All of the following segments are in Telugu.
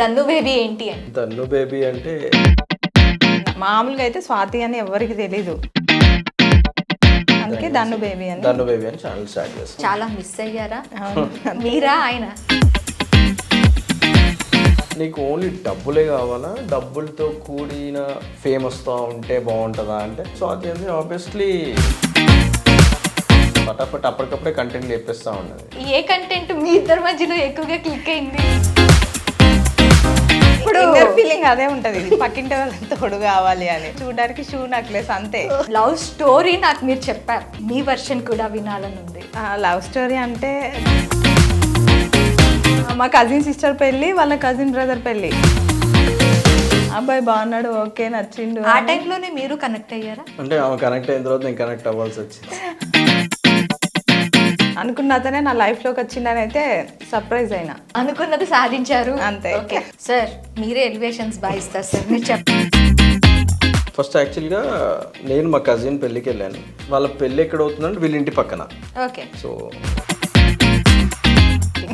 దన్ను బేబీ ఏంటి అని దన్ను బేబీ అంటే మామూలుగా అయితే స్వాతి అని ఎవరికి తెలీదు, అందుకే దన్ను బేబీ అని. దన్ను బేబీ అని ఛానల్ స్టార్ట్ చేస్తాం. చాలా మిస్ అయ్యారా మీరా ఆయన? నీకు ఓన్లీ డబ్బులే కావాలా, డబ్బులతో కూడిన ఫేమ్ వస్తూ ఉంటే బాగుంటుందా అంటే సో అది ఆబ్వియస్లీ ఫటాఫట్ అప్పటికప్పుడే కంటెంట్ లేపిస్తూ ఉన్నది. ఏ కంటెంట్ మీ ఇద్దరి మధ్యలో ఎక్కువగా క్లిక్ అయింది? ఇప్పుడు ఫీలింగ్ అదే ఉంటది, పక్కింటి వాళ్ళంతా తోడు కావాలి అని. చూడడానికి షూ నెక్లెస్ అంతే. లవ్ స్టోరీ నాకు మీరు చెప్పారు, మీ వర్షన్ కూడా వినాలని ఉంది. లవ్ స్టోరీ అంటే మా కజిన్ సిస్టర్ పెళ్ళి, వాళ్ళ కజిన్ బ్రదర్ పెళ్ళి. అబ్బాయి బాగున్నాడు, ఓకే నచ్చిండు. ఆ టైంలోనే మీరు కనెక్ట్ అయ్యారా? అంటే ఆమె కనెక్ట్ అయిన తర్వాత నేను కనెక్ట్ అవ్వాల్సి వచ్చింది. అనుకున్న అతనే నా లైఫ్లోకి వచ్చిందని అయితే సర్ప్రైజ్ అయినా. అనుకున్నది సాధించారు అంతే. ఓకే సార్, మీరే ఎలివేషన్స్ బాగా ఇస్తారు సార్, మీరు చెప్పండి. ఫస్ట్ యాక్చువల్గా నేను మా కజిన్ పెళ్ళికి వెళ్ళాను. వాళ్ళ పెళ్ళి ఎక్కడ అవుతుందంటే వీళ్ళ ఇంటి పక్కన. ఓకే, సో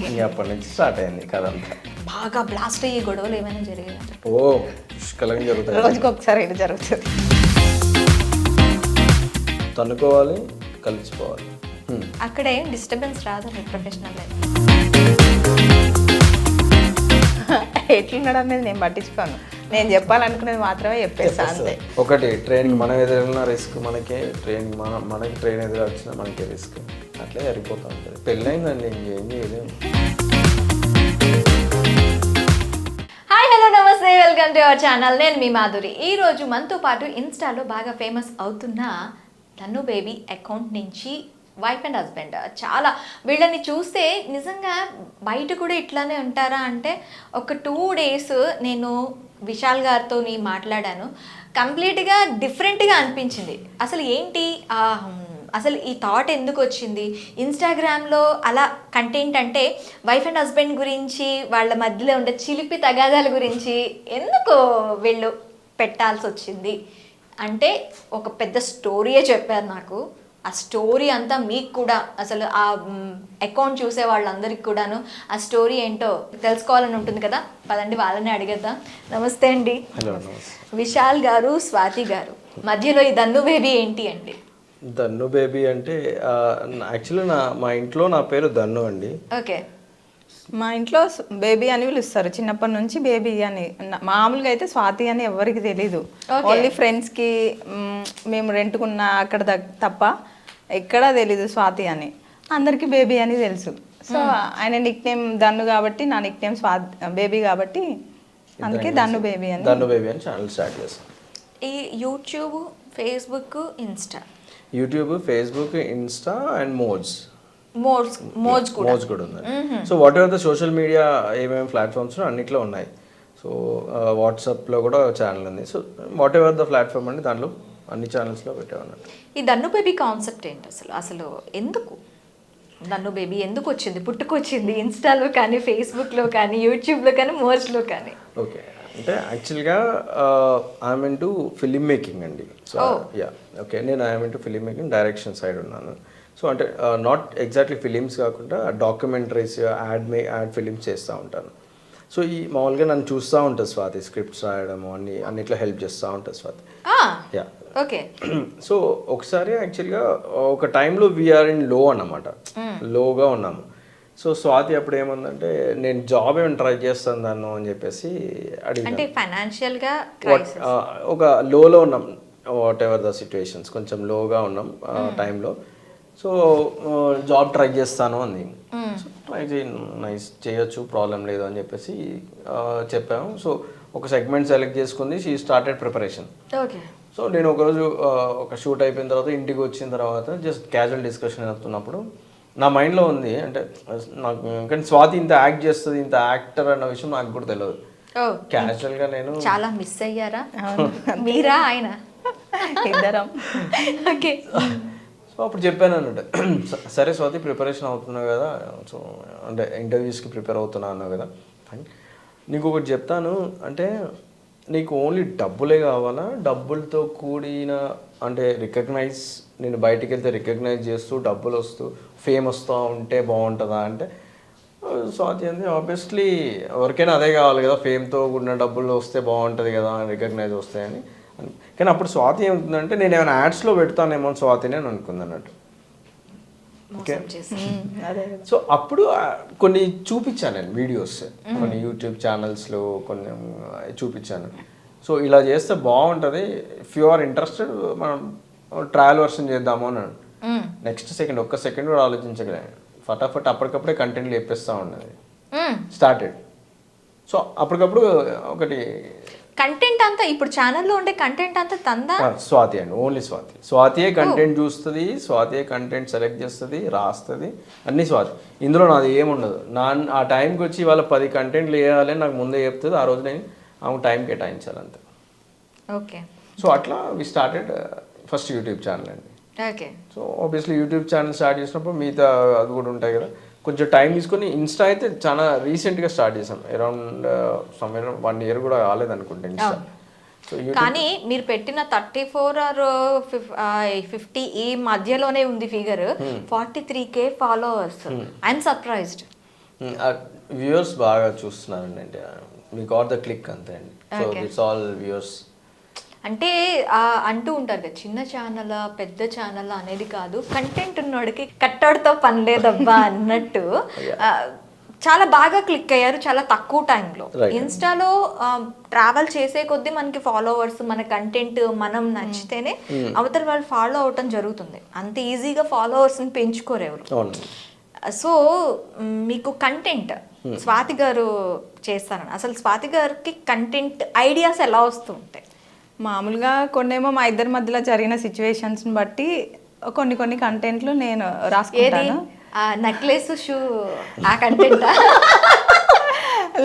ఇంకా అప్పటి నుంచి స్టార్ట్ అయింది కదంతా. బాగా బ్లాస్ట్ అయ్యే గొడవలు ఏమైనా జరిగాయి? ఓ పుష్కలంగా జరుగుతుంది. రోజుకి ఒకసారి ఇది జరుగుతుంది. తన్నుకోవాలి, కలిసిపోవాలి. అక్కడ ఏం డిస్టర్బెన్స్ రాదా మీ ప్రొఫెషనల్ లైఫ్? ఎట్లున్నాడు అనేది నేను పట్టించుకోను, నేను చెప్పాలనుకునేది మాత్రమే చెప్పేస్తా అంతే. ఒకటి ట్రైన్కి మనం ఎదురైనా రిస్క్ మనకే, ట్రైన్ మనకి ట్రైన్ ఎదురు వచ్చినా మనకే రిస్క్. అట్లే సరిపోతూ ఉంటుంది. పెళ్ళైందండి, ఇంకేం చేయలేము. హాయ్ హలో నమస్తే, వెల్కమ్ టు అవర్ ఛానల్. నేను మీ మాధురి. ఈరోజు మనతో పాటు ఇన్స్టాలో బాగా ఫేమస్ అవుతున్న దన్ను బేబీ అకౌంట్ నుంచి వైఫ్ అండ్ హస్బెండ్. చాలా వీళ్ళని చూస్తే నిజంగా బయట కూడా ఇట్లానే ఉంటారా అంటే, ఒక 2 days నేను విశాల్ గారితో మాట్లాడాను. కంప్లీట్గా డిఫరెంట్గా అనిపించింది. అసలు ఏంటి అసలు ఈ థాట్ ఎందుకు వచ్చింది? ఇన్స్టాగ్రామ్లో అలా కంటెంట్ అంటే వైఫ్ అండ్ హస్బెండ్ గురించి, వాళ్ళ మధ్యలో ఉండే చిలిపి తగాదాల గురించి ఎందుకు వీళ్ళు పెట్టాల్సి వచ్చింది అంటే ఒక పెద్ద స్టోరీయే చెప్పారు నాకు. ఆ స్టోరీ అంతా మీకు కూడా, అసలు ఆ అకౌంట్ చూసే వాళ్ళందరికీ కూడాను ఆ స్టోరీ ఏంటో తెలుసుకోవాలని ఉంటుంది కదా. పదండి వాళ్ళని అడిగేద్దాం. నమస్తే అండి. హలో. విశాల్ గారు, స్వాతి గారు, మధ్యలో ఈ దన్ను బేబీ ఏంటి అండి? దన్ను బేబీ అంటే యాక్చువల్లీ మా ఇంట్లో నా పేరు దన్ను అండి. ఓకే. మా ఇంట్లో బేబీ అని పిలుస్తారు చిన్నప్పటి నుంచి. బేబీ అని మామూలుగా అయితే స్వాతి అని ఎవరికి తెలీదు. ఓన్లీ ఫ్రెండ్స్కి, మేము రెంట్కున్న అక్కడ తప్ప ఎక్కడా తెలీదు స్వాతి అని. అందరికీ బేబీ అని తెలుసు. సో ఆయన నిక్ నేమ్ దన్ను కాబట్టి, నా నిక్ నేమ్ బేబీ కాబట్టి అందుకే దన్ను బేబీ అని. దన్ను బేబీ అని ఛానల్ స్టార్ట్ చేస్తాం. ఈ YouTube, Facebook, Insta. YouTube, Facebook, Insta and Moj కూడా ఉంది. So whatever the social media ఏమేమి ప్లాట్ఫామ్స్ అన్నిట్లో ఉన్నాయి. సో వాట్సాప్లో కూడా ఛానల్ ఉంది. So whatever the platform అండి, దాంట్లో అన్ని ఛానల్స్లో పెట్టామన్నట్టు. ఈ దన్ను బేబీ కాన్సెప్ట్ ఏంటి అసలు? అసలు ఎందుకు దన్ను బేబీ ఎందుకు వచ్చింది, పుట్టుకొచ్చింది? ఇన్స్టాలో కానీ, ఫేస్బుక్లో కానీ, యూట్యూబ్లో కానీ, మోజ్లో కానీ? ఓకే, అంటే యాక్చువల్గా I'm in to film making అండి. సో యా ఓకే, నేను I'm in to film making, direction side ఉన్నాను. సో అంటే నాట్ ఎగ్జాక్ట్లీ ఫిలిమ్స్ కాకుండా డాక్యుమెంటరీస్, యాడ్ ఫిలిమ్స్ చేస్తూ ఉంటాను. సో ఈ మామూలుగా నన్ను చూస్తూ ఉంటుంది స్వాతి, స్క్రిప్ట్స్ రాయడము అన్నిట్లో హెల్ప్ చేస్తూ ఉంటుంది స్వాతి. Yeah okay. సో ఒకసారి యాక్చువల్గా ఒక టైంలో వీఆర్ ఇన్ లో అన్నమాట, లోగా ఉన్నాము. సో స్వాతి అప్పుడు ఏమందంటే, నేను జాబ్ ఏమైనా ట్రై చేస్తాను దాన్ని అని చెప్పేసి అడిగాను. అంటే ఫైనాన్షియల్గా ఒక లోలో ఉన్నాం, వాట్ ఎవర్ ద సిచ్యువేషన్స్, కొంచెం లోగా ఉన్నాం టైంలో. సో జాబ్ ట్రై చేస్తాను అంది. ట్రై చేయొచ్చు, ప్రాబ్లం లేదు అని చెప్పేసి చెప్పాము. సో ఒక సెగ్మెంట్ సెలెక్ట్ చేసుకుంది. She started preparation. Okay. So నేను ఒకరోజు ఒక షూట్ అయిపోయిన తర్వాత ఇంటికి వచ్చిన తర్వాత జస్ట్ క్యాజువల్ డిస్కషన్ అవుతున్నప్పుడు నా మైండ్లో ఉంది, అంటే నాకు కానీ స్వాతి ఇంత యాక్ట్ చేస్తుంది, ఇంత యాక్టర్ అన్న విషయం నాకు కూడా తెలియదు. క్యాజువల్గా నేను చాలా మిస్ అయ్యారా మీరా ఆయన? ఇద్దరం. ఓకే. సో అప్పుడు చెప్పాను అన్నట్టు, సరే స్వాతి ప్రిపరేషన్ అవుతున్నావు కదా, సో అంటే ఇంటర్వ్యూస్కి ప్రిపేర్ అవుతున్నా అన్నావు కదా, నీకు ఒకటి చెప్తాను, అంటే నీకు ఓన్లీ డబ్బులే కావాలా, డబ్బులతో కూడిన అంటే నేను బయటికి వెళ్తే రికగ్నైజ్ చేస్తూ డబ్బులు వస్తూ ఫేమ్ వస్తూ ఉంటే బాగుంటుందా అంటే స్వాతి అంది ఆబ్వియస్లీ ఎవరికైనా అదే కావాలి కదా, ఫేమ్తో కూడిన డబ్బులు వస్తే బాగుంటుంది కదా, రికగ్నైజ్ వస్తాయని. కానీ అప్పుడు స్వాతి ఏమవుతుందంటే నేను ఏమైనా యాడ్స్లో పెడతానేమో స్వాతిని అని అనుకుంది అన్నట్టు. ఓకే, అదే సో అప్పుడు కొన్ని చూపించాను నేను వీడియోస్, కొన్ని యూట్యూబ్ ఛానల్స్లో కొన్ని చూపించాను. సో ఇలా చేస్తే బాగుంటుంది, ఇఫ్ యు ఆర్ ఇంట్రెస్టెడ్ మనం ట్రయల్ వర్షన్ చేద్దాము అని. నెక్స్ట్ సెకండ్ ఒక్క సెకండ్ కూడా ఆలోచించగలను, ఫటాఫట్ అప్పటికప్పుడే కంటెంట్ లేపేస్తూ ఉన్నది, స్టార్టెడ్. సో అప్పటికప్పుడు ఒకటి కంటెంట్ అంతా ఇప్పుడు ఛానల్లో ఉండే కంటెంట్ అంతా తందా స్వాతి అండి, ఓన్లీ స్వాతి. స్వాతియే కంటెంట్ చూస్తుంది, స్వాతియే కంటెంట్ సెలెక్ట్ చేస్తుంది, రాస్తుంది, అన్నీ స్వాతి. ఇందులో నాది ఏముండదు. ఆ టైంకి వచ్చి వాళ్ళ 10 కంటెంట్లు వేయాలని నాకు ముందే చెప్తుంది, ఆ రోజు నేను ఆమె టైం కేటాయించాలంతే. ఓకే, సో అట్లా we started first YouTube channel అండి. Okay. So obviously YouTube channel start చేసినప్పుడు మిగతా అది కూడా ఉంటాయి కదా, కొంచెం టైం తీసుకొని. ఇన్స్టా అయితే చాలా రీసెంట్గా స్టార్ట్ చేసాం, అరౌండ్ సమ్వేర్ 1 year కూడా కాలేదనుకుంటా ఇన్స్టా. సో కానీ మీరు పెట్టిన 34 or 50 ఈ మధ్యలోనే ఉంది figure, 43K followers. I'm surprised. Viewers బాగా చూస్తున్నారండి, అంటే వీ గాట్ ద క్లిక్ అంతే అండి. So it's all viewers. అంటే అంటూ ఉంటారు కదా, చిన్న ఛానల్ పెద్ద ఛానల్ అనేది కాదు, కంటెంట్ ఉన్నోడికి కట్టడితో పని లేదబ్బా అన్నట్టు. చాలా బాగా క్లిక్ అయ్యారు చాలా తక్కువ టైంలో. ఇన్స్టాలో ట్రావెల్ చేసే కొద్దీ మనకి ఫాలోవర్స్, మన కంటెంట్ మనం నచ్చితేనే అవతల వాళ్ళు ఫాలో అవటం జరుగుతుంది. అంత ఈజీగా ఫాలోవర్స్ని పెంచుకోరు ఎవరు. సో మీకు కంటెంట్ స్వాతి గారు చేస్తారని, అసలు స్వాతి గారికి కంటెంట్ ఐడియాస్ ఎలా వస్తూ ఉంటాయి? మామూలుగా కొన్నేమో మా ఇద్దరి మధ్యలో జరిగిన సిచ్యువేషన్స్ని బట్టి కొన్ని కంటెంట్లు నేను రాసుకుంటాను. నెక్లెస్ షూ ఆ కంటెంట్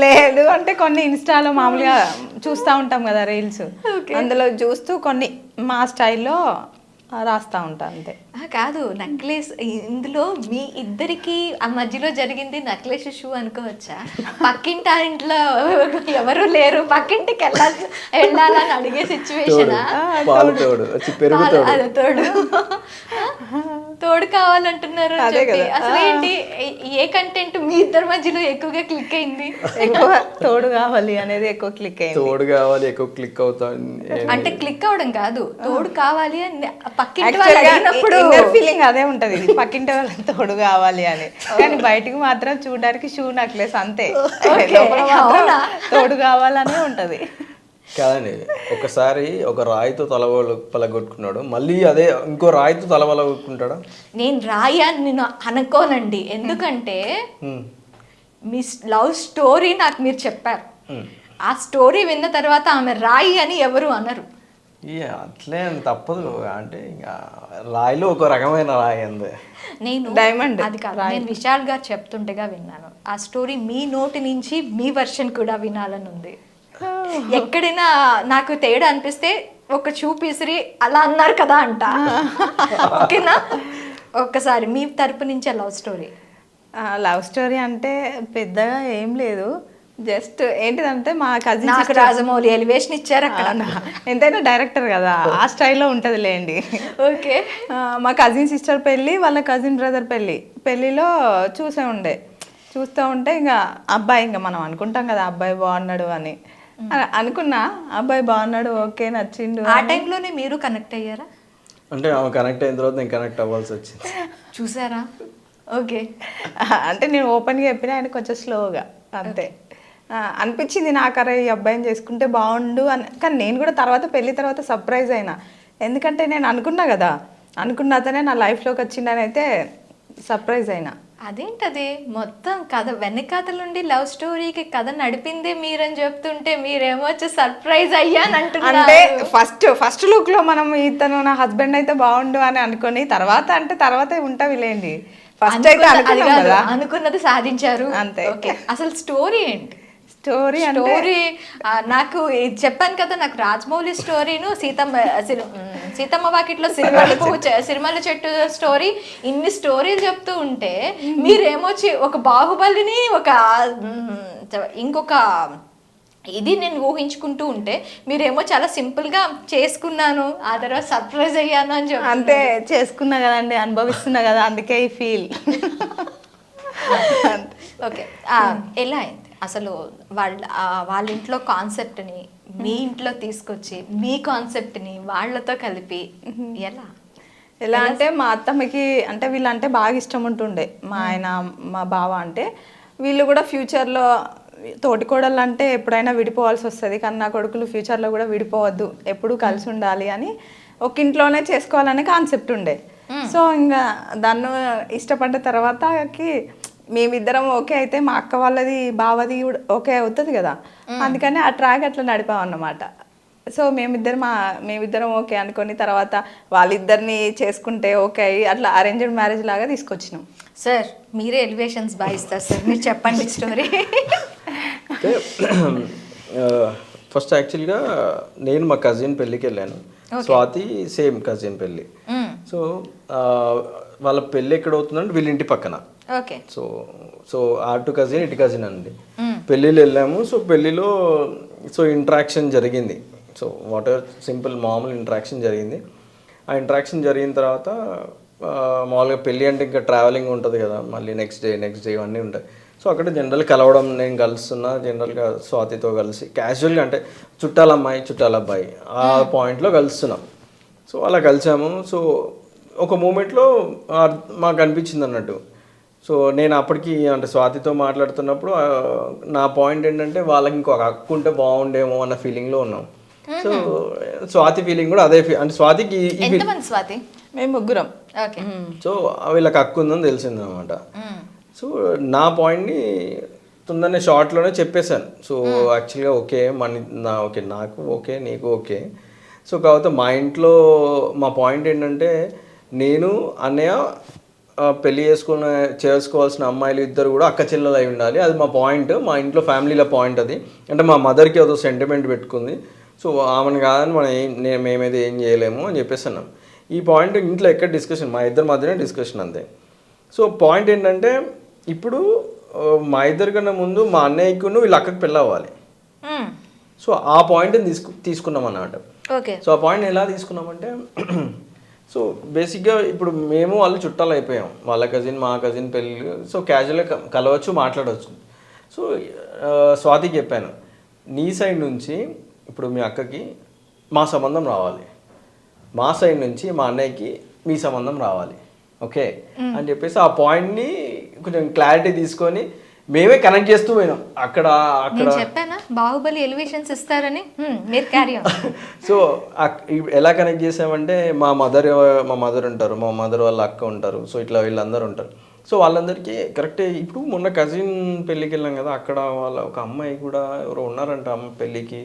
లేదు అంటే కొన్ని ఇన్స్టాలో మామూలుగా చూస్తూ ఉంటాం కదా రీల్స్, అందులో చూస్తూ కొన్ని మా స్టైల్లో రాస్తా ఉంటా అంతే. కాదు, నెక్లెస్ ఇందులో మీ ఇద్దరికి ఆ మధ్యలో జరిగింది నెక్లెస్ షూ అనుకోవచ్చా? పక్కింటి ఆ ఇంట్లో ఎవరు లేరు, పక్కింటికి వెళ్ళాలని అడిగే సిచ్యువేషన్, తోడు కావాలంటున్నారు. అసలు ఏంటి, ఏ కంటెంట్ మీ ఇద్దరి మధ్యలో ఎక్కువగా క్లిక్ అయింది? ఎక్కువ తోడు కావాలి అనేది ఎక్కువ క్లిక్ అయింది. తోడు కావాలి ఎక్కువ క్లిక్ అవుతాను అంటే క్లిక్ అవడం కాదు, తోడు కావాలి అని పక్కింటి ఫీలింగ్ అదే ఉంటది, పక్కింటి వాళ్ళకి తోడు కావాలి అని. కానీ బయటికి మాత్రం చూడడానికి షూ నెక్లెస్ అంతే, తోడు కావాలనే ఉంటది. కాదండి, ఒకసారి ఒక రాయితో తల పలగొట్టుకున్నాడు, మళ్ళీ అదే ఇంకో రాయితో తల పలగొట్టుకుంటాడా? నేను రాయి అని నేను అనుకోనండి, ఎందుకంటే మీ లవ్ స్టోరీ నాకు మీరు చెప్పారు, ఆ స్టోరీ విన్న తర్వాత ఆమె రాయి అని ఎవరు అనరు. అట్లే తప్పదు, అంటే ఇంకా రాయిలో ఒక రకమైన రాయి అందే. నేను డైమండ్ అది కాదు, నేను విశాల్ గారు చెప్తుంటేగా విన్నాను. ఆ స్టోరీ మీ నోటి నుంచి మీ వర్షన్ కూడా వినాలని ఉంది. ఎక్కడైనా నాకు తేడా అనిపిస్తే ఒక చూపిసిరి అలా అన్నారు కదా అంట, ఓకేనా? ఒక్కసారి మీ తరపు నుంచి లవ్ స్టోరీ అంటే పెద్దగా ఏం లేదు, జస్ట్ ఏంటిదంటే మా కజిన్ రాజమౌళి ఎలివేషన్ ఇచ్చారు అక్కడ. ఎంతైనా డైరెక్టర్ కదా, ఆ స్టైల్లో ఉంటుంది లేండి. ఓకే, మా కజిన్ సిస్టర్ పెళ్ళి, వాళ్ళ కజిన్ బ్రదర్ పెళ్ళిలో చూస్తూ ఉంటే ఇంకా అబ్బాయి, ఇంకా మనం అనుకుంటాం కదా అబ్బాయి బాగున్నాడు అని అనుకున్నా, అబ్బాయి బాగున్నాడు, ఓకే నచ్చిండు. ఆ టైంలోనే మీరు కనెక్ట్ అయ్యారా? అంటే ఆమె కనెక్ట్ అయిన తర్వాత నేను కనెక్ట్ అవ్వాల్సి వచ్చింది. చూసారా? ఓకే, అంటే నేను ఓపెన్గా చెప్పిన, ఆయన కొంచెం స్లోగా అంతే అనిపించింది నాకు, అరే ఈ అబ్బాయిని చేసుకుంటే బాగుండు అని. కానీ నేను కూడా పెళ్లి తర్వాత సర్ప్రైజ్ అయినా, ఎందుకంటే నేను అనుకున్న అతనే నా లైఫ్లోకి వచ్చిండని అయితే సర్ప్రైజ్ అయినా. అదేంటది మొత్తం కథ వెనకాతలుండి లవ్ స్టోరీకి కథ నడిపిందే మీరని చెప్తుంటే మీరేమో వచ్చి సర్ప్రైజ్ అయ్యాని అంటున్నారు. అంటే ఫస్ట్ లుక్ లో మనం ఇతను నా హస్బెండ్ అయితే బాగుండు అని అనుకుని తర్వాత ఉంటావి లేండి. ఫస్ట్ అయితే అనుకున్నది సాధించారు అంతే. అసలు స్టోరీ ఏంటి? స్టోరీ నాకు చెప్పాను కదా, నాకు రాజమౌళి స్టోరీను సీతమ్మ వాకిట్లో సిరిమల్ల చెట్టు స్టోరీ, ఇన్ని స్టోరీలు చెప్తూ ఉంటే మీరేమో ఒక బాహుబలిని ఇంకొక ఇది నేను ఊహించుకుంటూ ఉంటే మీరేమో చాలా సింపుల్ గా చేసుకున్నాను, ఆ తర్వాత సర్ప్రైజ్ అయ్యాను అని చెప్పి. అంతే, చేసుకున్నా కదండి, అనుభవిస్తున్నా కదా, అందుకే ఈ ఫీల్. ఓకే. ఎలా అయింది అసలు వాళ్ళ ఇంట్లో కాన్సెప్ట్ని మీ ఇంట్లో తీసుకొచ్చి మీ కాన్సెప్ట్ని వాళ్ళతో కలిపి ఎలా అంటే మా అత్తమ్మకి అంటే వీళ్ళంటే బాగా ఇష్టం ఉంటుండే, మా ఆయన మా బావ అంటే. వీళ్ళు కూడా ఫ్యూచర్లో తోటికోడళ్ళు అంటే ఎప్పుడైనా విడిపోవాల్సి వస్తుంది, కానీ నా కొడుకులు ఫ్యూచర్లో కూడా విడిపోవద్దు, ఎప్పుడూ కలిసి ఉండాలి అని ఒక ఇంట్లోనే చేసుకోవాలనే కాన్సెప్ట్ ఉండే. సో ఇంకా దాన్ని ఇష్టపడ్డ తర్వాతకి మేమిద్దరం ఓకే అయితే మా అక్క వాళ్ళది బావది ఓకే అవుతుంది కదా, అందుకని ఆ ట్రాక్ అట్లా నడిపామన్నమాట. సో మేమిద్దరం ఓకే అనుకొని తర్వాత వాళ్ళిద్దరిని చేసుకుంటే ఓకే అయ్యి అట్లా అరేంజ్డ్ మ్యారేజ్ లాగా తీసుకొచ్చినాం. సార్ మీరే ఎలివేషన్స్ బాగా ఇస్తారు సార్, మీరు చెప్పండి స్టోరీ. అంటే ఫస్ట్ యాక్చువల్గా నేను మా కజిన్ పెళ్ళికి వెళ్ళాను, స్వాతి సేమ్ కజిన్ పెళ్ళి. సో వాళ్ళ పెళ్ళి ఎక్కడ అవుతుందంటే వీళ్ళ ఇంటి పక్కన. ఓకే. సో అటు కజిన్ ఇటు కజిన్ అండి. పెళ్ళిలో వెళ్ళాము. సో పెళ్ళిలో ఇంట్రాక్షన్ జరిగింది. సో వాట్ ఎవర్ సింపుల్ మామూలు ఇంట్రాక్షన్ జరిగింది. ఆ ఇంట్రాక్షన్ జరిగిన తర్వాత మామూలుగా పెళ్ళి అంటే ఇంకా ట్రావెలింగ్ ఉంటుంది కదా, మళ్ళీ నెక్స్ట్ డే ఇవన్నీ ఉంటాయి. సో అక్కడ జనరల్ కలవడం, నేను కలుస్తున్నా జనరల్గా స్వాతితో కలిసి క్యాజువల్గా అంటే చుట్టాల అమ్మాయి చుట్టాల అబ్బాయి ఆ పాయింట్లో కలుస్తున్నాం. సో అలా కలిసాము. సో ఒక మూమెంట్లో మాకు అనిపించింది అన్నట్టు. సో నేను అప్పటికి అంటే స్వాతితో మాట్లాడుతున్నప్పుడు నా పాయింట్ ఏంటంటే వాళ్ళకి ఇంకొక హక్కు ఉంటే బాగుండేమో అన్న ఫీలింగ్లో ఉన్నాం. సో స్వాతి ఫీలింగ్ కూడా అదే. అంటే స్వాతికి స్వాతి మేము ముగ్గురం. సో వీళ్ళకి హక్కు ఉందని తెలిసింది అనమాట. సో నా పాయింట్ని తొందరనే షార్ట్లోనే చెప్పేశాను. సో యాక్చువల్గా ఓకే ఓకే నాకు ఓకే నీకు ఓకే. సో కాకపోతే మా ఇంట్లో మా పాయింట్ ఏంటంటే నేను అన్నయ్య పెళ్ళి చేసుకోవాల్సిన అమ్మాయిలు ఇద్దరు కూడా అక్క చెల్లెలు అయి ఉండాలి. అది మా పాయింట్, మా ఇంట్లో ఫ్యామిలీలో పాయింట్ అది. అంటే మా మదర్కి ఏదో సెంటిమెంట్ పెట్టుకుంది. సో ఆమెను కాదని మేమేది ఏం చేయలేము అని చెప్పేసి అన్నాం. ఈ పాయింట్ ఇంట్లో ఎక్కడ డిస్కషన్, మా ఇద్దరి మధ్యనే డిస్కషన్ అంతే. సో పాయింట్ ఏంటంటే ఇప్పుడు మా ఇద్దరి కన్నా ముందు మా అన్నయ్యకు వీళ్ళ అక్కకి పెళ్ళి అవ్వాలి. సో ఆ పాయింట్ని తీసుకున్నాం అన్నమాట. ఓకే. సో ఆ పాయింట్ ఎలా తీసుకున్నామంటే సో బేసిక్గా ఇప్పుడు మేము వాళ్ళు చుట్టాలు అయిపోయాం, వాళ్ళ కజిన్ మా కజిన్ పెళ్ళి. సో క్యాజువల్గా కలవచ్చు, మాట్లాడవచ్చు. సో స్వాతికి చెప్పాను, నీ సైడ్ నుంచి ఇప్పుడు మీ అక్కకి మా సంబంధం రావాలి, మా సైడ్ నుంచి మా అన్నయ్యకి మీ సంబంధం రావాలి, ఓకే అని చెప్పేసి ఆ పాయింట్ని కొంచెం క్లారిటీ తీసుకొని మేమే కనెక్ట్ చేస్తూ పోయినాం. అక్కడ చెప్పానా బాహుబలి ఎలివేషన్స్ ఇస్తారని, మీరు క్యారీ ఆన్. సో ఎలా కనెక్ట్ చేసామంటే మా మదర్ ఉంటారు, మా మదర్ వాళ్ళ అక్క ఉంటారు. సో ఇట్లా వీళ్ళందరూ ఉంటారు. సో వాళ్ళందరికీ కరెక్టే. ఇప్పుడు మొన్న కజిన్ పెళ్ళికి వెళ్ళాం కదా, అక్కడ వాళ్ళ ఒక అమ్మాయి కూడా ఎవరో ఉన్నారంట, అమ్మ పెళ్ళికి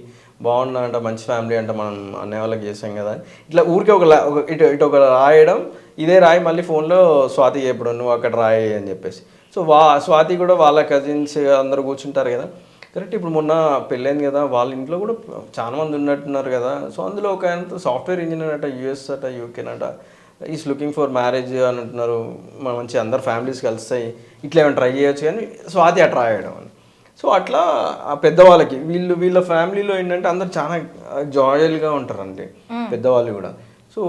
బాగున్నారంట, మంచి ఫ్యామిలీ అంట, మనం అన్నయ్య వాళ్ళకి చేసాం కదా. ఇట్లా ఊరికే ఇటు ఒక రాయడం, ఇదే రాయి మళ్ళీ ఫోన్లో స్వాతి చెప్పడం నువ్వు అక్కడ రాయి అని చెప్పేసి. సో స్వాతి కూడా వాళ్ళ కజిన్స్ అందరూ కూర్చుంటారు కదా, కరెక్ట్. ఇప్పుడు మొన్న పెళ్ళైంది కదా, వాళ్ళ ఇంట్లో కూడా చాలా మంది ఉన్నట్టున్నారు కదా. సో అందులో ఒక సాఫ్ట్వేర్ ఇంజనీర్ అట, యూఎస్ అట, యూకేనట, ఈస్ లుకింగ్ ఫర్ మ్యారేజ్ అని అంటున్నారు. మంచి అందరు ఫ్యామిలీస్ కలుస్తాయి, ఇట్లా ఏమైనా ట్రై చేయొచ్చు కానీ స్వాతి అట్లా రాయడం అని. సో అట్లా ఆ పెద్దవాళ్ళకి వీళ్ళ ఫ్యామిలీలో ఏంటంటే అందరు చాలా జాయల్గా ఉంటారండి పెద్దవాళ్ళు కూడా. సో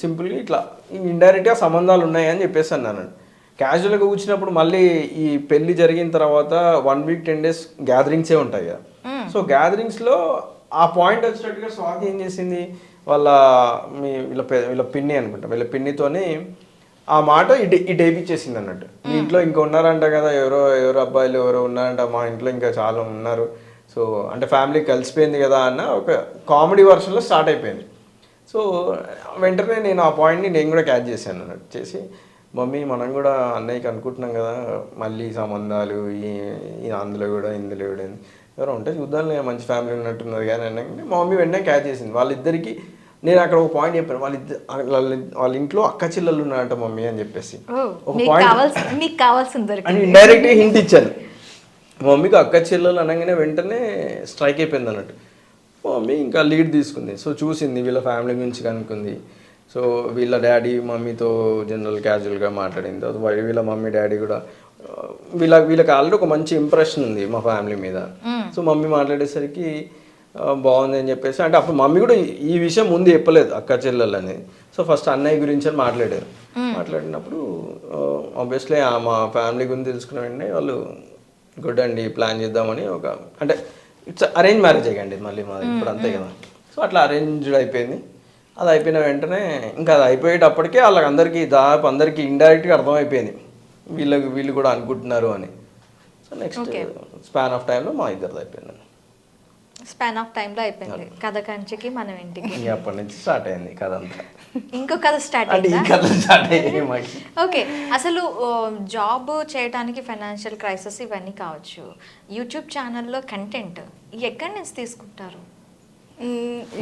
సింపుల్గా ఇట్లా ఇండైరెక్ట్గా సంబంధాలు ఉన్నాయని చెప్పేసి అన్నాను. క్యాజువల్గా కూర్చున్నప్పుడు మళ్ళీ ఈ పెళ్ళి జరిగిన తర్వాత 1 week 10 days గ్యాదరింగ్సే ఉంటాయి కదా. సో గ్యాదరింగ్స్లో ఆ పాయింట్ వచ్చినట్టుగా స్వాతి ఏం చేసింది, వీళ్ళ పిన్ని అనుకుంటా, వీళ్ళ పిన్నితోని ఆ మాట ఇటు వేయించేసింది అన్నట్టు. మీ ఇంట్లో ఇంకా ఉన్నారంట కదా, ఎవరో అబ్బాయిలు ఎవరో ఉన్నారంట, మా ఇంట్లో ఇంకా చాలా ఉన్నారు. సో అంటే ఫ్యామిలీ కలిసిపోయింది కదా అన్న ఒక కామెడీ వర్షన్లో స్టార్ట్ అయిపోయింది. సో వెంటనే నేను ఆ పాయింట్ని నేను కూడా క్యాచ్ చేశాను అన్నట్టు. చేసి మమ్మీ మనం కూడా అన్నయ్యకి అనుకుంటున్నాం కదా మళ్ళీ సంబంధాలు అందులో కూడా ఇందులో కూడా ఎవరో ఉంటే చూద్దాం, మంచి ఫ్యామిలీ ఉన్నట్టున్నారు కానీ అన్నది మా మమ్మీ వెంటనే క్యాచ్ చేసింది. వాళ్ళిద్దరికి నేను అక్కడ ఒక పాయింట్ చెప్పాను, వాళ్ళ ఇంట్లో అక్క చెల్లెళ్ళు ఉన్నారంట మమ్మీ అని చెప్పేసి ఒక పాయింట్ అని ఇండైరెక్ట్గా హింట్ ఇచ్చాను. మా మమ్మీకి అక్క చెల్లెలు అనగానే వెంటనే స్ట్రైక్ అయిపోయింది అన్నట్టు. మా మమ్మీ ఇంకా లీడ్ తీసుకుంది. సో చూసింది, వీళ్ళ ఫ్యామిలీ గురించి కనుక్కుంది. సో వీళ్ళ డాడీ మమ్మీతో జనరల్ క్యాజువల్గా మాట్లాడింది. తర్వాత వీళ్ళ మమ్మీ డాడీ కూడా వీళ్ళకి ఆల్రెడీ ఒక మంచి ఇంప్రెషన్ ఉంది మా ఫ్యామిలీ మీద. సో మమ్మీ మాట్లాడేసరికి బాగుంది అని చెప్పేసి, అంటే అప్పుడు మమ్మీ కూడా ఈ విషయం ముందు చెప్పలేదు అక్క చెల్లెలు అనేది. సో ఫస్ట్ అన్నయ్య గురించి అని మాట్లాడినప్పుడు ఆబ్వియస్లీ మా ఫ్యామిలీ గురించి తెలుసుకున్న వెంటనే వాళ్ళు గుడ్ అండి ప్లాన్ చేద్దామని ఒక అంటే ఇట్స్ అరేంజ్ మ్యారేజ్ అయ్యండి మళ్ళీ మాది ఇప్పుడు అంతే కదా. సో అట్లా అరేంజ్డ్ అయిపోయింది. అది అయిపోయిన వెంటనే ఇంకా అది అయిపోయేటప్పటికే వాళ్ళకి అందరికీ దాదాపు అందరికీ ఇండైరెక్ట్గా అర్థమైపోయింది వీళ్ళు కూడా అనుకుంటున్నారు అని. సో నెక్స్ట్ స్పాన్ ఆఫ్ టైంలో మా ఇద్దరిది అయిపోయింది. స్పాన్ ఆఫ్ టైంలో అయిపోయింది కథ కంచికి మనం ఇంటికి. ఇంకా అప్పటి నుంచి స్టార్ట్ అయింది కథ అంతా. ఇంకో కథ స్టార్ట్ అంటే ఈ కథ స్టార్ట్ అయ్యింది మాకు. ఓకే, అసలు జాబ్ చేయడానికి ఫైనాన్షియల్ క్రైసిస్ ఇవన్నీ కావచ్చు, యూట్యూబ్ ఛానల్లో కంటెంట్ ఎక్కడి నుంచి తీసుకుంటారు?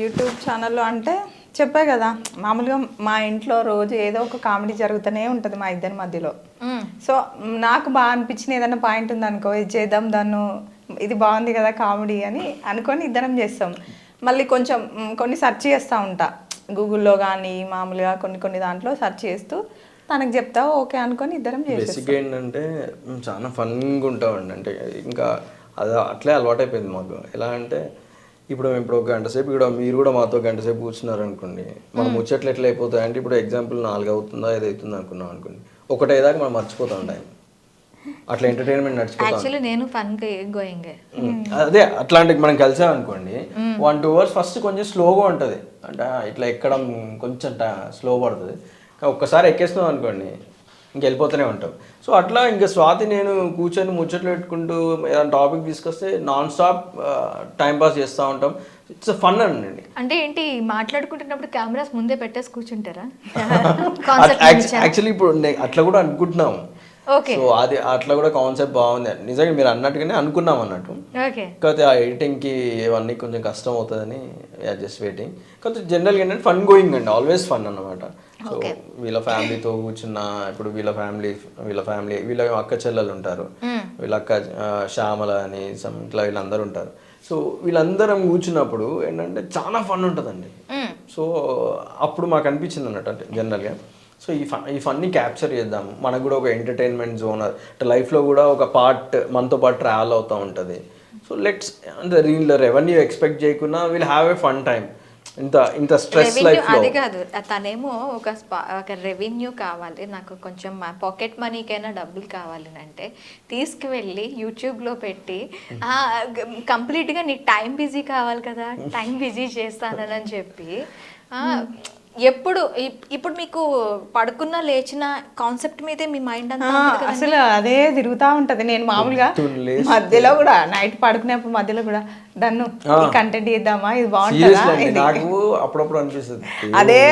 యూట్యూబ్ ఛానల్లో అంటే చెప్పే కదా, మామూలుగా మా ఇంట్లో రోజు ఏదో ఒక కామెడీ జరుగుతూనే ఉంటుంది మా ఇద్దరి మధ్యలో. సో నాకు బాగా అనిపించిన ఏదైనా పాయింట్ ఉందనుకో, ఇది చేద్దాం దాన్ని, ఇది బాగుంది కదా కామెడీ అని అనుకొని ఇద్దరం చేస్తాం. మళ్ళీ కొంచెం కొన్ని సెర్చ్ చేస్తూ ఉంటా గూగుల్లో కానీ మామూలుగా కొన్ని దాంట్లో సెర్చ్ చేస్తూ తనకు చెప్తా, ఓకే అనుకొని ఇద్దరం చేస్తాం. బేసిక్గా ఏంటంటే చాలా ఫన్గా ఉంటామండి. అంటే ఇంకా అది అట్లే అలవాటైపోయింది మాకు. ఎలా అంటే ఇప్పుడు ఒక గంట సేపు ఇక్కడ మీరు కూడా మాతో గంట సేపు కూర్చున్నారు అనుకోండి, మనం ముచ్చట్లు ఎట్లా అయిపోతాయి అంటే ఇప్పుడు ఎగ్జాంపుల్ 4 అవుతుందా 5 అవుతుందా అనుకున్నాం అనుకోండి, 1 అయ్యేదాకా మనం మర్చిపోతాం టైం. అట్లా ఎంటర్టైన్మెంట్ నడిచిపోతాం. యాక్చువల్లీ నేను ఫన్ గోయింగ్ అదే అట్లాంటి మనం కలిసాం అనుకోండి 1-2 అవర్స్ ఫస్ట్ కొంచెం స్లోగా ఉంటుంది. అంటే ఇట్లా ఎక్కడం కొంచెం స్లో పడుతుంది. ఒక్కసారి ఎక్కేస్తున్నాం అనుకోండి ఇంక వెళ్ళిపోతూనే ఉంటాం. సో అట్లా ఇంకా స్వాతి నేను కూర్చొని ముచ్చట్లు పెట్టుకుంటూ ఏదైనా టాపిక్ తీసుకొస్తే నాన్ స్టాప్ టైం పాస్ చేస్తూ ఉంటాం. ఇట్స్ ఫన్ అండి. అంటే ఏంటి మాట్లాడుకుంటున్నప్పుడు కెమెరాస్ ముందే పెట్టేసి కూర్చుంటారా? యాక్చువల్లీ ఇప్పుడు అట్లా కూడా అనుకుంటున్నాము. ఓకే, సో అది అట్లా కూడా కాన్సెప్ట్ బాగుంది. నిజంగా మీరు అన్నట్టుగానే అనుకున్నాం అన్నట్టు. కాకపోతే ఆ ఎడిటింగ్కి ఇవన్నీ కొంచెం కష్టం అవుతుందని జస్ట్ వెయిటింగ్. కాకపోతే జనరల్గా ఏంటంటే ఫన్ గోయింగ్ అండి, ఆల్వేస్ ఫన్ అన్నమాట. సో వీళ్ళ ఫ్యామిలీతో కూర్చున్న, ఇప్పుడు వీళ్ళ ఫ్యామిలీ వీళ్ళ అక్క చెల్లెలు ఉంటారు, వీళ్ళ అక్క శ్యామల అని ఇట్లా వీళ్ళందరూ ఉంటారు. సో వీళ్ళందరం కూర్చున్నప్పుడు ఏంటంటే చాలా ఫన్ ఉంటుందండి. సో అప్పుడు మాకు అనిపించింది అన్నట్టు అంటే జనరల్గా సో ఈ ఫన్ని క్యాప్చర్ చేద్దాం, మనకు కూడా ఒక ఎంటర్టైన్మెంట్ జోన్ అంటే లైఫ్లో కూడా ఒక పార్ట్ మనతో పాటు ట్రావెల్ అవుతూ ఉంటుంది. సో లెట్స్ అంటే రెవెన్యూ ఎక్స్పెక్ట్ చేయకుండా will have a fun time. ఇంత స్ట్రెస్ లైఫ్ అది కాదు, తనేమో ఒక రెవెన్యూ కావాలి, నాకు కొంచెం పాకెట్ మనీకైనా డబ్బులు కావాలి అంటే తీసుకువెళ్ళి యూట్యూబ్లో పెట్టి కంప్లీట్గా నీకు టైం బిజీ కావాలి కదా, టైం బిజీ చేస్తానని చెప్పి ఇప్పుడు మీకు పడుకున్న లేచిన కాన్సెప్ట్ మీదే మీ మైండ్ అంతా అసలు అదే తిరుగుతూ ఉంటది. నేను మామూలుగా మధ్యలో కూడా నైట్ పడుకునేప్పుడు మధ్యలో కూడా డన్ను కంటెంట్ చేద్దామా, ఇది బాగుంటుందా, నాకు అప్పుడప్పుడు అనిపిస్తుంది అదే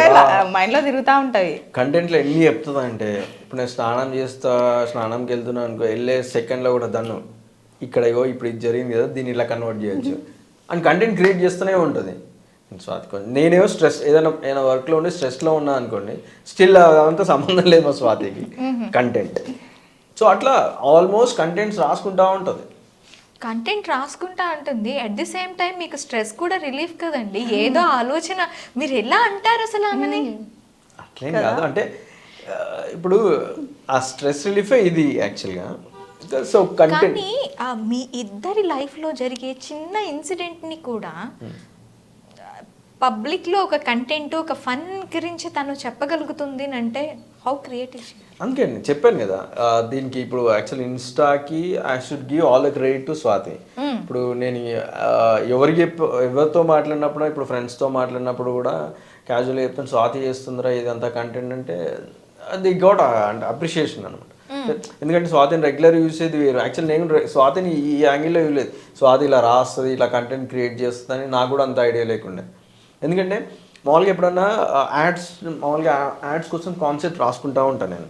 మైండ్ లో తిరుగుతూ ఉంటాయి. కంటెంట్లో ఎన్ని చెప్తుంది అంటే ఇప్పుడు నేను స్నానంకి వెళ్తున్నా అనుకో, వెళ్ళే సెకండ్లో కూడా దన్ను ఇక్కడ ఇప్పుడు ఇది జరిగింది కదా దీన్ని ఇలా కన్వర్ట్ చేయొచ్చు అని కంటెంట్ క్రియేట్ చేస్తూనే ఉంటుంది. స్వాతి నేనేమో ఏదైనా వర్క్లో ఉండి స్ట్రెస్లో ఉన్నా అనుకోండి, స్టిల్ అదంతా సంబంధం లేదు మా స్వాతికి కంటెంట్. సో అట్లా ఆల్మోస్ట్ కంటెంట్స్ రాసుకుంటా ఉంటుంది. కంటెంట్ రాసుకుంటా ఉంటుంది, అట్ ది సేమ్ టైం మీకు స్ట్రెస్ కూడా రిలీఫ్ కదండి. ఏదో ఆలోచన, మీరు ఎలా అంటారు అసలు ఆమెని? అట్లేం కాదు, అంటే ఇప్పుడు ఆ స్ట్రెస్ రిలీఫే ఇది యాక్చువల్గా. సో కానీ మీ ఇద్దరి లైఫ్లో జరిగే చిన్న ఇన్సిడెంట్ని కూడా పబ్లిక్లో ఒక కంటెంట్, ఒక ఫన్ గురించి తను చెప్పగలుగుతుంది అంటే హౌ క్రియేటివ్. అందుకే చెప్పాను కదా, దీనికి ఇప్పుడు యాక్చువల్ ఇన్స్టాకి I should give all the credit to Swathi. ఇప్పుడు నేను ఎవరితో మాట్లాడినప్పుడు, ఇప్పుడు ఫ్రెండ్స్తో మాట్లాడినప్పుడు కూడా క్యాజువల్గా చెప్తాను స్వాతి చేస్తుందిరా ఇదంతా కంటెంట్ అంటే అది గోట్ అంటే అప్రిషియేషన్ అనమాట. ఎందుకంటే స్వాతిని రెగ్యులర్ యూజ్ చేసేది వేరు. యాక్చువల్ నేను స్వాతిని ఈ యాంగిల్లో ఇవ్వలేదు, స్వాతి ఇలా రాస్తుంది ఇలా కంటెంట్ క్రియేట్ చేస్తుందని నాకు కూడా అంత ఐడియా లేకుండే. ఎందుకంటే మామూలుగా ఎప్పుడన్నా యాడ్స్ కోసం కాన్సెప్ట్ రాసుకుంటా ఉంటాను నేను.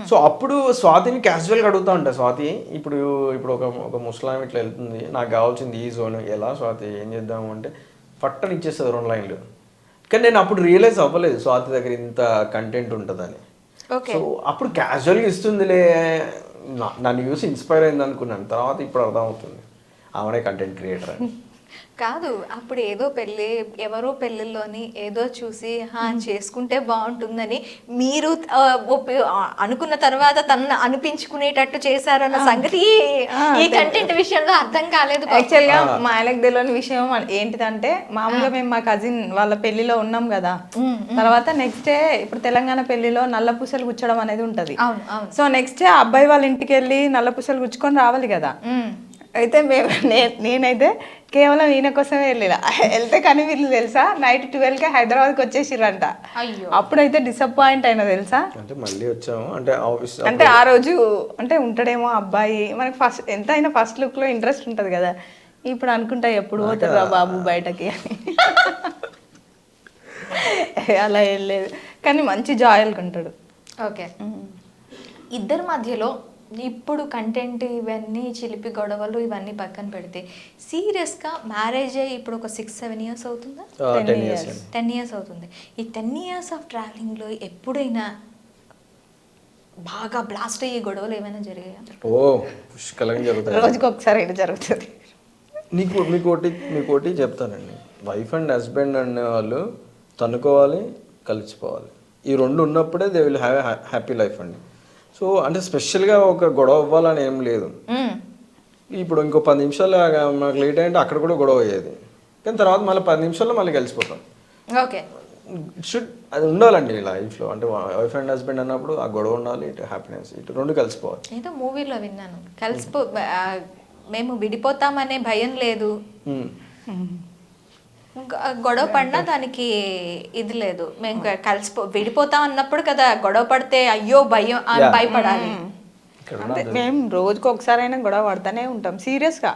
సో అప్పుడు స్వాతిని క్యాజువల్గా అడుగుతూ ఉంటాను, స్వాతి ఇప్పుడు ఒక ముస్లాం ఇట్లా వెళ్తుంది, నాకు కావాల్సింది ఈ జోన్, ఎలా స్వాతి ఏం చేద్దాము అంటే పట్టని ఇచ్చేస్తుంది 2 లైన్లు. కానీ నేను అప్పుడు రియలైజ్ అవ్వలేదు స్వాతి దగ్గర ఇంత కంటెంట్ ఉంటుందని. సో అప్పుడు క్యాజువల్గా ఇస్తుందిలే, నన్ను చూసి ఇన్స్పైర్ అయింది అనుకున్నాను. తర్వాత ఇప్పుడు అర్థమవుతుంది ఆమెనే కంటెంట్ క్రియేటర్ అని. కాదు, అప్పుడు ఏదో పెళ్ళి, ఎవరో పెళ్ళిలోని ఏదో చూసి చేసుకుంటే బాగుంటుందని మీరు అనుకున్న తర్వాత తనను అనిపించుకునేటట్టు చేశారన్న సంగతి ఈ కంటెంట్ విషయంలో అర్థం కాలేదు. యాక్చువల్ గా మా ఆయనకు తెలియని విషయం ఏంటిదంటే, మామూలుగా మేము మా కజిన్ వాళ్ళ పెళ్లిలో ఉన్నాం కదా, తర్వాత నెక్స్ట్ డే ఇప్పుడు తెలంగాణ పెళ్లిలో నల్ల పూసలు గుచ్చడం అనేది ఉంటది. అవును అవును. సో నెక్స్ట్ డే అబ్బాయి వాళ్ళ ఇంటికి వెళ్ళి నల్ల పూసలు గుచ్చుకొని రావాలి కదా. అయితే నేనైతే కేవలం ఈయన కోసమే వెళ్తే కానీ వీళ్ళు తెలుసా నైట్ 12కి హైదరాబాద్కి వచ్చేసిరంట. అప్పుడైతే డిసప్పాయింట్ అయినా తెలుసా. అంటే మళ్ళీ వచ్చాము అంటే ఆఫీస్ అంటే ఆ రోజు అంటే ఉంటాడేమో అబ్బాయి, మనకి ఫస్ట్ ఎంత అయినా ఫస్ట్ లుక్ లో ఇంట్రెస్ట్ ఉంటది కదా. ఇప్పుడు అనుకుంటా ఎప్పుడు పోతారా బాబు బయటకి అని. అలా వెళ్ళలేదు కానీ మంచి జాయల్గా ఉంటాడు. ఓకే, ఇద్దరి మధ్యలో ఇప్పుడు కంటెంట్ ఇవన్నీ చిలిపి గొడవలు ఇవన్నీ పక్కన పెడితే సీరియస్గా మ్యారేజ్ అయ్యి ఇప్పుడు ఒక 6-7 ఇయర్స్ అవుతుందా? 10 ఇయర్స్ అవుతుంది. ఈ 10 ఇయర్స్ ఆఫ్ ట్రావెలింగ్లో ఎప్పుడైనా బాగా బ్లాస్ట్ అయ్యే గొడవలు ఏమైనా జరిగాయా? ఓ పుష్కలంగా జరుగుతాయి, రోజుకి ఒకసారి ఇది జరుగుతుంది. మీకోటి చెప్తానండి, వైఫ్ అండ్ హస్బెండ్ అనే వాళ్ళు తనుకోవాలి, కలిసిపోవాలి. ఈ రెండు ఉన్నప్పుడే they will have happy life అండి. సో అంటే స్పెషల్గా ఒక గొడవ అవ్వాలని ఏం లేదు. ఇప్పుడు ఇంకో 10 నిమిషాలు మాకు లేట్ అయ్యంటే అక్కడ కూడా గొడవ అయ్యేది, కానీ తర్వాత మళ్ళీ 10 నిమిషాల్లో మళ్ళీ కలిసిపోతాం. ఓకే, అది ఉండాలండి లైఫ్లో. అంటే వైఫ్ అండ్ హస్బెండ్ అన్నప్పుడు ఆ గొడవ ఉండాలి, ఇటు హ్యాపీనెస్, ఇటు రెండు కలిసిపోవాలి. ఏదో మూవీలో విన్నాను, మేము విడిపోతామనే భయం లేదు, గొడవ పడినా దానికి ఇది లేదు, మేము విడిపోతాం అన్నప్పుడు కదా గొడవ పడితే అయ్యో భయం భయపడాలి. మేము రోజుకి ఒకసారి అయినా గొడవ పడుతూనే ఉంటాం సీరియస్గా.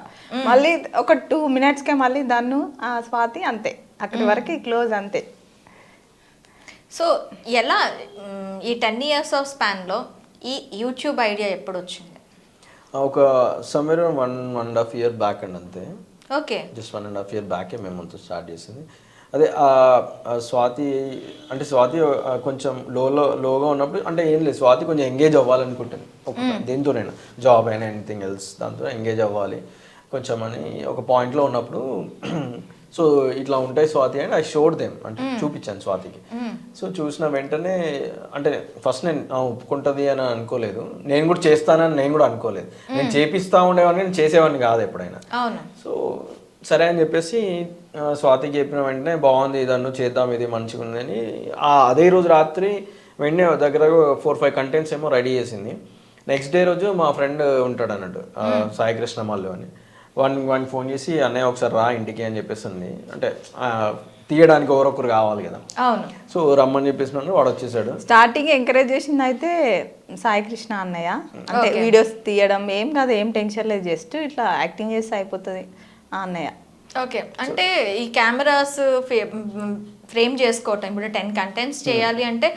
మళ్ళీ ఒక 2 మినిట్స్కే మళ్ళీ దాన్ని స్వాతి అంతే, అక్కడి వరకు క్లోజ్ అంతే. సో ఎలా ఈ 10 ఇయర్స్ ఆఫ్ స్పాన్లో ఈ యూట్యూబ్ ఐడియా ఎప్పుడు వచ్చింది? ఒక సమ్వేర్ 1.5 ఇయర్ బ్యాక్ అండి అంతే. ఓకే, జస్ట్ 1.5 ఇయర్ బ్యాకే మేము అంతా స్టార్ట్ చేసింది. అదే స్వాతి అంటే స్వాతి కొంచెం లోగా ఉన్నప్పుడు అంటే ఏం లేదు, స్వాతి కొంచెం ఎంగేజ్ అవ్వాలనుకుంటుంది దేంతోనైనా, జాబ్ అయినా ఎనీథింగ్ ఎల్స్, దాంతో ఎంగేజ్ అవ్వాలి కొంచెం అని ఒక పాయింట్లో ఉన్నప్పుడు సో ఇట్లా ఉంటాయి స్వాతి అని ఐ షోడ్ దెమ్, అంటే చూపించాను స్వాతికి. సో చూసిన వెంటనే అంటే ఫస్ట్ నేను ఒప్పుకుంటుంది అని అనుకోలేదు, నేను కూడా చేస్తానని నేను కూడా అనుకోలేదు. నేను చేపిస్తా ఉండేవాడిని, నేను చేసేవాడిని కాదు ఎప్పుడైనా. సో సరే అని చెప్పేసి స్వాతికి చెప్పిన వెంటనే బాగుంది, ఇదన్ను చేద్దాం, ఇది మంచిగా ఉంది అని అదే రోజు రాత్రి వెంటనే దగ్గర 4-5 కంటెంట్స్ ఏమో రెడీ చేసింది. నెక్స్ట్ డే రోజు మా ఫ్రెండ్ ఉంటాడు అన్నట్టు సాయి కృష్ణ మల్లు అని, వాడిని ఫోన్ చేసి అన్నయ్య ఒకసారి రా ఇంటికి అని చెప్పేసి ఉంది. అంటే తీయడానికి ఎవరొకరు కావాలి కదా, సో రమ్మని చెప్పేసి వాడు వచ్చేసాడు. స్టార్టింగ్ ఎంకరేజ్ చేసింది అయితే సాయి కృష్ణ అన్నయ్య. అంటే వీడియోస్ తీయడం ఏం కాదు, ఏం టెన్షన్ లేదు, జస్ట్ ఇట్లా యాక్టింగ్ చేస్తే అయిపోతుంది అన్నయ్య. ఓకే, అంటే ఈ కెమెరాస్ ఫ్రేమ్ చేసుకోవటం, ఇప్పుడు 10 కంటెంట్స్ చేయాలి అంటే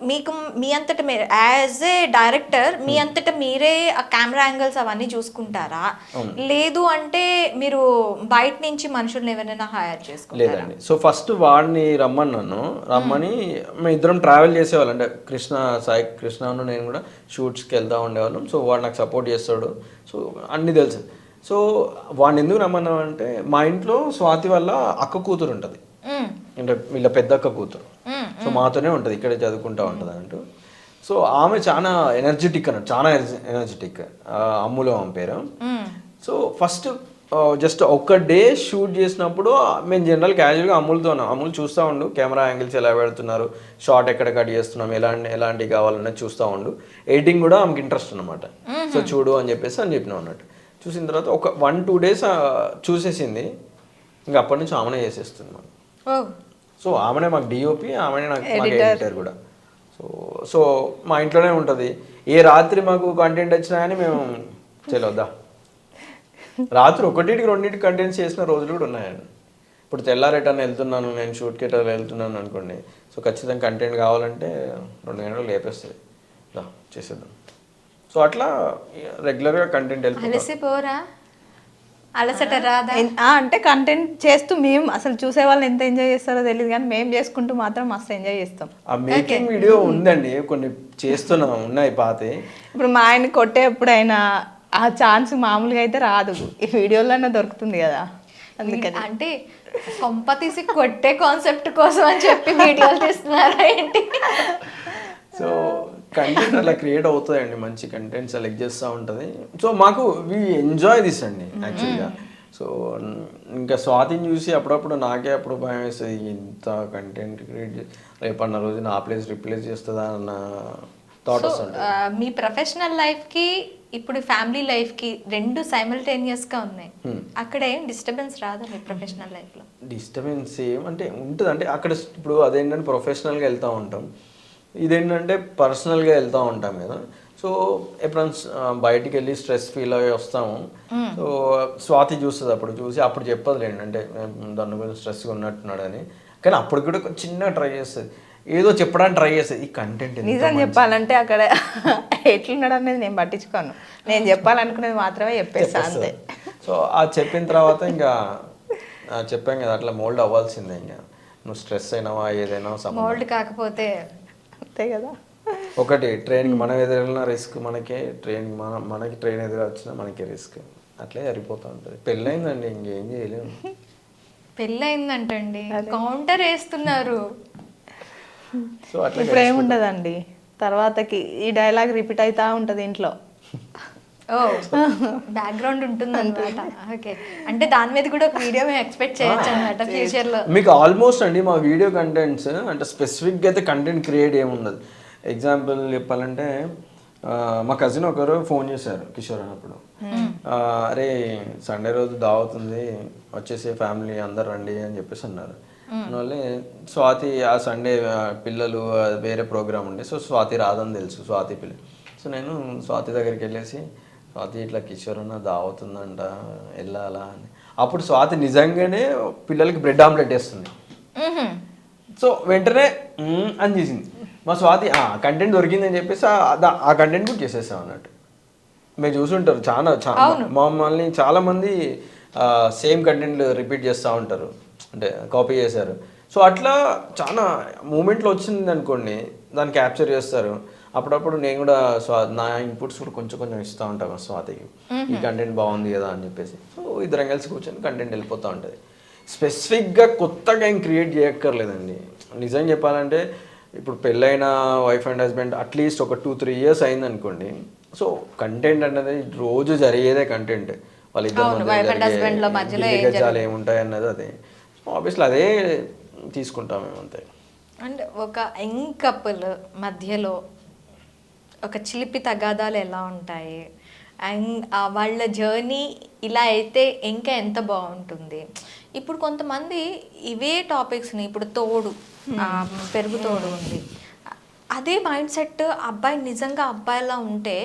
మీకు మీ అంతటా మీరు యాజ్ ఏ డైరెక్టర్ మీ అంతటా మీరే ఆ కెమెరా యాంగిల్స్ అవన్నీ చూసుకుంటారా, లేదు అంటే మీరు బయట నుంచి మనుషుల్ని ఎవరైనా హైర్ చేసుకుంటారా? లేదండి, సో ఫస్ట్ వాడిని రమ్మని మేము ఇద్దరం ట్రావెల్ చేసేవాళ్ళం. అంటే సాయి కృష్ణ నేను కూడా షూట్స్కి వెళ్తూ ఉండేవాళ్ళం. సో వాడు నాకు సపోర్ట్ చేస్తాడు, సో అన్నీ తెలుసు. సో వాడిని ఎందుకు రమ్మన్నామంటే మా ఇంట్లో స్వాతి వల్ల అక్క కూతురు ఉంటుంది, అంటే వీళ్ళ పెద్ద అక్క కూతురు. సో మాతోనే ఉంటుంది, ఇక్కడే చదువుకుంటూ ఉంటుంది అంటూ. సో ఆమె చాలా ఎనర్జెటిక్ అన్నట్టు, చాలా ఎనర్జెటిక్, అమ్ములో ఆమె పేరు. సో ఫస్ట్ జస్ట్ ఒక్క డే షూట్ చేసినప్పుడు మేము జనరల్ క్యాజువల్గా అమ్ములు చూస్తూ ఉండు, కెమెరా యాంగిల్స్ ఎలా పెడుతున్నారు, షార్ట్ ఎక్కడ కట్ చేస్తున్నాం, ఎలాంటివి కావాలన్నది చూస్తూ ఉండు, ఎడిటింగ్ కూడా ఆమెకి ఇంట్రెస్ట్ అనమాట. సో చూడు అని చెప్పినాం అన్నట్టు. చూసిన తర్వాత ఒక 1-2 డేస్ చూసేసింది, ఇంకా అప్పటి నుంచి ఆమెనే చేసేస్తుంది మాకు. సో ఆమెనే మాకు డిఓపి, ఆమెనే నాకు ఎడిటర్ కూడా. సో మా ఇంట్లోనే ఉంటుంది. ఏ రాత్రి మాకు కంటెంట్ వచ్చినా కానీ మేము చెలొద్దా రాత్రి 1-2 కంటెంట్స్ చేసిన రోజులు కూడా ఉన్నాయండి. ఇప్పుడు తెల్లారేటని వెళ్తున్నాను నేను, షూట్కి ఎట్లా వెళ్తున్నాను అనుకోండి, సో ఖచ్చితంగా కంటెంట్ కావాలంటే 2 గంటలు లేపేస్తుంది, చేసేద్దాం. సో అట్లా రెగ్యులర్గా కంటెంట్ అలసిపోరా, అలసట రాదా? అంటే కంటెంట్ చేస్తూ మేము అసలు చూసే వాళ్ళు ఎంత ఎంజాయ్ చేస్తారో తెలియదు, కానీ మేము చేసుకుంటూ మాత్రం మస్తు ఎంజాయ్ చేస్తాం. ఆ మేకింగ్ వీడియో ఉందండి, కొన్ని చేస్తున్నాం, ఉన్నాయి పాతే. ఇప్పుడు మా ఆయన కొట్టే ఎప్పుడైనా ఆ ఛాన్స్ మామూలుగా అయితే రాదు, ఈ వీడియోలోనే దొరుకుతుంది కదా, అంటే కొంప తీసి కొట్టే కాన్సెప్ట్ కోసం అని చెప్పి వీడియోలు తీస్తున్నారా ఏంటి? సో కంటెంట్ అలా క్రియేట్ అవుతాయండి, మంచి కంటెంట్ సెలెక్ట్ చేస్తూ ఉంటుంది. సో మాకు వి ఎంజాయ్ దిస్ అండి యాక్చువల్గా. సో ఇంకా స్వాతిని చూసి అప్పుడప్పుడు నాకే అప్పుడు భయం వేస్తుంది, ఇంత కంటెంట్ క్రియేట్ రేపన్న రోజు నా ప్లేస్ రిప్లేస్ చేస్తుందా అన్న థాట్ వస్తుంది. మీ ప్రొఫెషనల్ లైఫ్కి ఇప్పుడు ఫ్యామిలీ లైఫ్కి రెండు సైమల్టేనియస్గా ఉన్నాయి. అక్కడ ఏం డిస్టర్బెన్స్ రాదా మీ ప్రొఫెషనల్ లైఫ్లో? డిస్టర్బెన్స్ ఏమంటే ఉంటుంది, అంటే అక్కడ ఇప్పుడు అదేంటంటే ప్రొఫెషనల్గా వెళ్తూ ఉంటాం, ఇదేంటంటే పర్సనల్గా వెళ్తూ ఉంటాం కదా. సో ఎప్పుడైనా బయటికి వెళ్ళి స్ట్రెస్ ఫీల్ అయ్యి వస్తాము. సో స్వాతి చూస్తుంది, అప్పుడు చూసి అప్పుడు చెప్పదులేండి, అంటే దాని గురించి స్ట్రెస్గా ఉన్నట్టున్నాడు అని. కానీ అప్పుడు కూడా చిన్నగా ట్రై చేస్తుంది, ఏదో చెప్పడానికి ట్రై చేస్తుంది. ఈ కంటెంట్ నిజం చెప్పాలంటే అక్కడ ఎట్లున్నాడు అనేది నేను పట్టించుకోను, నేను చెప్పాలనుకునేది మాత్రమే చెప్పేస్తా అంతే. సో ఆ చెప్పిన తర్వాత ఇంకా చెప్పాం కదా, అట్లా మోల్డ్ అవ్వాల్సిందే. ఇంకా నువ్వు స్ట్రెస్ అయినావా ఏదైనా మోల్డ్ కాకపోతే అంతే కదా. ఒకటి ట్రైన్కి మనం ఎదురెళ్ళిన రిస్క్ మనకే, మనకి ట్రైన్ ఎదురు వచ్చినా మనకే రిస్క్, అట్లే సరిపోతూ ఉంటుంది. పెళ్ళయిందండి, ఇంకేం చేయలేము. పెళ్ళయిందంటండి, కౌంటర్ వేస్తున్నారు. సో అట్లా ఇప్పుడు ఏముండదండి, తర్వాతకి ఈ డైలాగ్ రిపీట్ అవుతా ఉంటుంది ఇంట్లో. ఓ బ్యాక్గ్రౌండ్ ఉంటుంది అనమాట. ఓకే, అంటే దాని మీద కూడా ఒక వీడియో మేము ఎక్స్పెక్ట్ చేయొచ్చు అనమాట ఫ్యూచర్లో. మీకు ఆల్మోస్ట్ అండి మా వీడియో కంటెంట్స్ అంటే స్పెసిఫిక్గా అయితే కంటెంట్ క్రియేట్ ఏముండదు. ఎగ్జాంపుల్ చెప్పాలంటే మా కజిన్ ఒకరు ఫోన్ చేశారు కిషోర్ అన్నప్పుడు, అరే సండే రోజు దావత్ ఉంది వచ్చేసి ఫ్యామిలీ అందరు రండి అని చెప్పేసి అన్నారు. అందువల్ల స్వాతి ఆ సండే పిల్లలు వేరే ప్రోగ్రామ్ ఉండే, సో స్వాతి రాదని తెలుసు, స్వాతి పిల్ల. సో నేను స్వాతి దగ్గరికి వెళ్ళేసి, స్వాతి ఇట్లా కిషోర్ అన్న దావతుందంట వెళ్ళాలా అని. అప్పుడు స్వాతి నిజంగానే పిల్లలకి బ్రెడ్ ఆమ్లెట్ వేస్తుంది. సో వెంటనే అని చేసింది మా స్వాతి, కంటెంట్ దొరికిందని చెప్పేసి ఆ కంటెంట్ కూడా చేసేసాం అన్నట్టు. మీరు చూసుంటారు చాలా మమ్మల్ని చాలామంది సేమ్ కంటెంట్ రిపీట్ చేస్తూ ఉంటారు, అంటే కాపీ చేశారు. సో అట్లా చాలా మూమెంట్లో వచ్చింది అనుకోండి, దాన్ని క్యాప్చర్ చేస్తారు. అప్పుడప్పుడు నేను కూడా నా ఇన్పుట్స్ కూడా కొంచెం కొంచెం ఇస్తూ ఉంటాను స్వాతికి, ఈ కంటెంట్ బాగుంది కదా అని చెప్పేసి. సో ఇద్దరం కలిసి కూర్చొని కంటెంట్ వెళ్ళిపోతూ ఉంటుంది. స్పెసిఫిక్గా కొత్తగా ఏం క్రియేట్ చేయక్కర్లేదండి. నిజం చెప్పాలంటే ఇప్పుడు పెళ్ళైన వైఫ్ అండ్ హస్బెండ్ అట్లీస్ట్ ఒక 2-3 years అయింది అనుకోండి. సో కంటెంట్ అనేది రోజు జరిగేదే కంటెంట్, వాళ్ళిద్దరు మధ్యలో ఏముంటాయి అన్నది అదే. సో ఆబ్వియస్లీ అదే తీసుకుంటాం మేము అంతే. అండ్ ఒక యంగ్ కపుల్ మధ్యలో ఒక చిలిపి తగాదాలు ఎలా ఉంటాయి, అండ్ వాళ్ళ జర్నీ ఇలా అయితే ఇంకా ఎంత బాగుంటుంది. ఇప్పుడు కొంతమంది ఇవే టాపిక్స్ని, ఇప్పుడు తోడు పెరుగు తోడు ఉంది, అదే మైండ్ సెట్ అబ్బాయి నిజంగా అబ్బాయిలా ఉంటే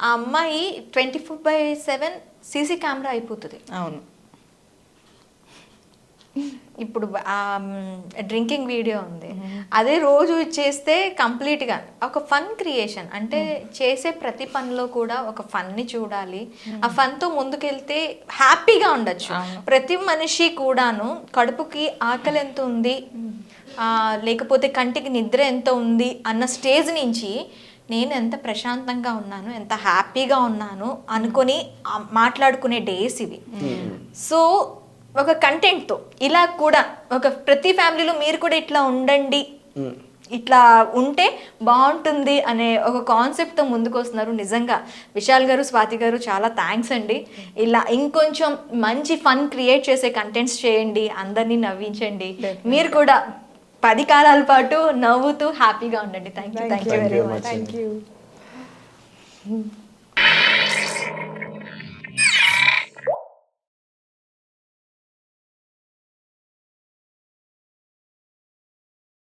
ఆ అమ్మాయి 24/7 సీసీ కెమెరా అయిపోతుంది. అవును, ఇప్పుడు డ్రింకింగ్ వీడియో ఉంది, అదే రోజు చేస్తే కంప్లీట్గా ఒక ఫన్ క్రియేషన్, అంటే చేసే ప్రతి పనిలో కూడా ఒక ఫన్ని చూడాలి. ఆ ఫన్తో ముందుకెళ్తే హ్యాపీగా ఉండొచ్చు. ప్రతి మనిషి కూడాను కడుపుకి ఆకలి ఎంత ఉంది, లేకపోతే కంటికి నిద్ర ఎంత ఉంది అన్న స్టేజ్ నుంచి నేను ఎంత ప్రశాంతంగా ఉన్నాను, ఎంత హ్యాపీగా ఉన్నాను అనుకొని మాట్లాడుకునే డేస్ ఇవి. సో ఒక కంటెంట్తో ఇలా కూడా ఒక ప్రతి ఫ్యామిలీలో మీరు కూడా ఇట్లా ఉండండి, ఇట్లా ఉంటే బాగుంటుంది అనే ఒక కాన్సెప్ట్తో ముందుకు వస్తున్నారు. నిజంగా విశాల్ గారు, స్వాతి గారు చాలా థ్యాంక్స్ అండి. ఇలా ఇంకొంచెం మంచి ఫన్ క్రియేట్ చేసే కంటెంట్స్ చేయండి, అందరినీ నవ్వించండి, మీరు కూడా 10 కాలాల పాటు నవ్వుతూ హ్యాపీగా ఉండండి. Thank you very much. Thank you.